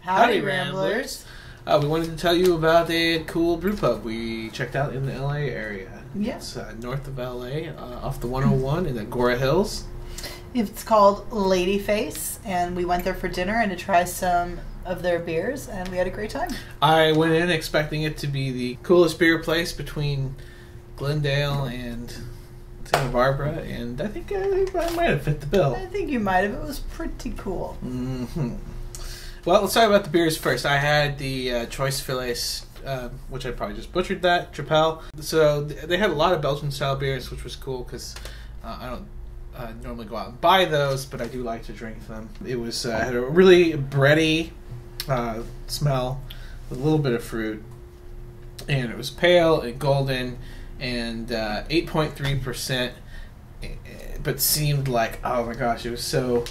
Howdy, Ramblers. We wanted to tell you about a cool brew pub we checked out in the LA area. Yeah. It's north of LA, off the 101 in Agoura Hills. It's called Lady Face, and we went there for dinner and to try some of their beers, and we had a great time. I went in expecting it to be the coolest beer place between Glendale and Santa Barbara, and I think I might have fit the bill. I think you might have. It was pretty cool. Mm-hmm. Well, let's talk about the beers first. I had the Choice Fillets, which I probably just butchered that, Trapel. So they had a lot of Belgian-style beers, which was cool because I don't normally go out and buy those, but I do like to drink them. It was had a really bready smell with a little bit of fruit, and it was pale and golden and 8.3%, but seemed like, oh my gosh, it was so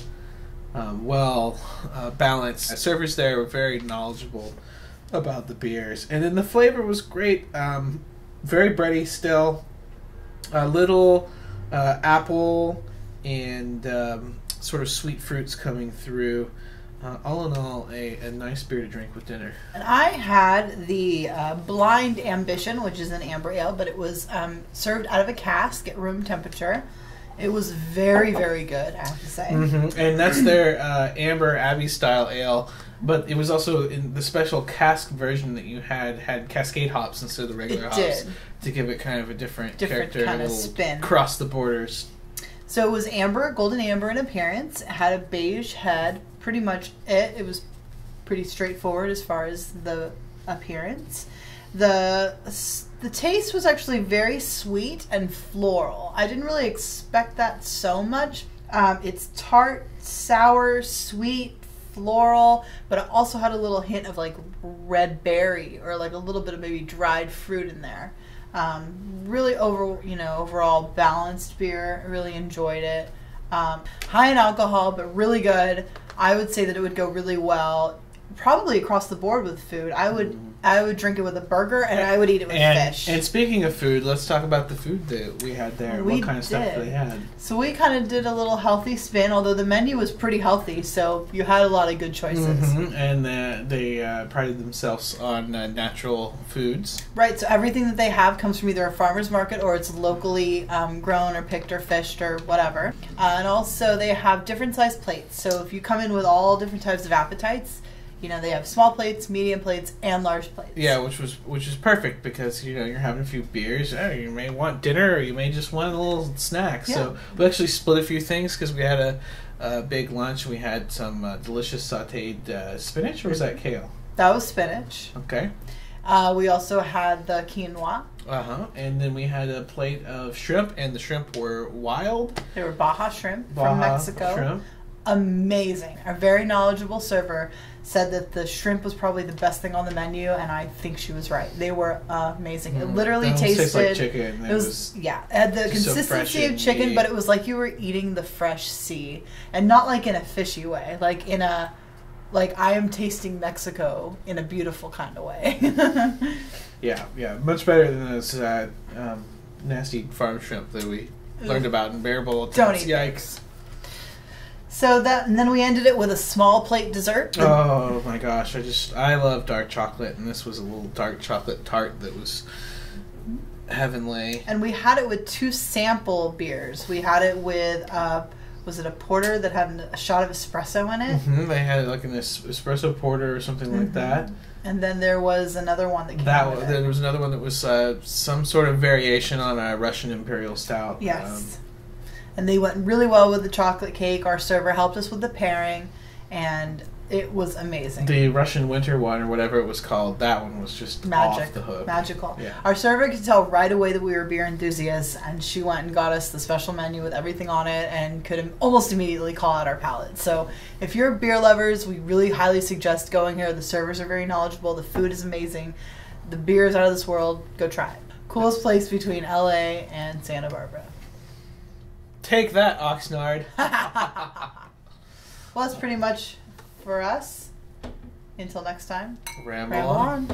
well balanced. The servers there were very knowledgeable about the beers, and then the flavor was great. Very bready still, a little apple and sort of sweet fruits coming through. All in all, a nice beer to drink with dinner. And I had the Blind Ambition, which is an amber ale, but it was served out of a cask at room temperature. It was very, very good, I have to say. Mm-hmm. And that's their Amber Abbey style ale, but it was also in the special cask version that you had Cascade hops instead of the regular hops to give it kind of a different character, kind of spin, cross the borders. So it was amber, golden amber in appearance. It had a beige head, pretty much it. It was pretty straightforward as far as the appearance. The taste was actually very sweet and floral. I didn't really expect that so much. It's tart, sour, sweet, floral, but it also had a little hint of like red berry or like a little bit of maybe dried fruit in there. Really overall balanced beer. I really enjoyed it. High in alcohol, but really good. I would say that it would go really well, probably across the board with food. I would drink it with a burger, and I would eat it with fish. And speaking of food, let's talk about the food that we had there. What kind of stuff they had? So we kind of did a little healthy spin, although the menu was pretty healthy, so you had a lot of good choices. Mm-hmm. And they prided themselves on natural foods. Right, so everything that they have comes from either a farmer's market or it's locally grown or picked or fished or whatever. And also they have different sized plates, so if you come in with all different types of appetites, they have small plates, medium plates, and large plates. Yeah, which is perfect because you're having a few beers. You may want dinner, or you may just want a little snack. Yeah. So we actually split a few things because we had a big lunch. We had some delicious sautéed spinach, or was that kale? That was spinach. Okay. We also had the quinoa. And then we had a plate of shrimp, and the shrimp were wild. They were Baja shrimp from Mexico. Shrimp. Amazing. Our very knowledgeable server said that the shrimp was probably the best thing on the menu, and I think she was right. They were amazing. It literally tasted like chicken. It was it had the consistency of chicken, meaty. But it was like you were eating the fresh sea, and not like in a fishy way, like in a I am tasting Mexico in a beautiful kind of way. yeah, much better than those nasty farm shrimp that we learned about in Bear Bowl. Don't eat. Yikes. So and then we ended it with a small plate dessert. Oh my gosh, I love dark chocolate, and this was a little dark chocolate tart that was heavenly. And we had it with 2 sample beers. We had it with was it a porter that had a shot of espresso in it? Mm-hmm. They had like an espresso porter or something like that. And then there was another one that came with it. There was another one that was some sort of variation on a Russian Imperial Stout. Yes. And they went really well with the chocolate cake. Our server helped us with the pairing, and it was amazing. The Russian winter one, or whatever it was called, that one was just off the hook. Magical. Yeah. Our server could tell right away that we were beer enthusiasts, and she went and got us the special menu with everything on it and could almost immediately call out our palate. So if you're beer lovers, we really highly suggest going here. The servers are very knowledgeable. The food is amazing. The beer is out of this world. Go try it. Coolest place between LA and Santa Barbara. Take that, Oxnard. Well, that's pretty much for us. Until next time. Ramble on.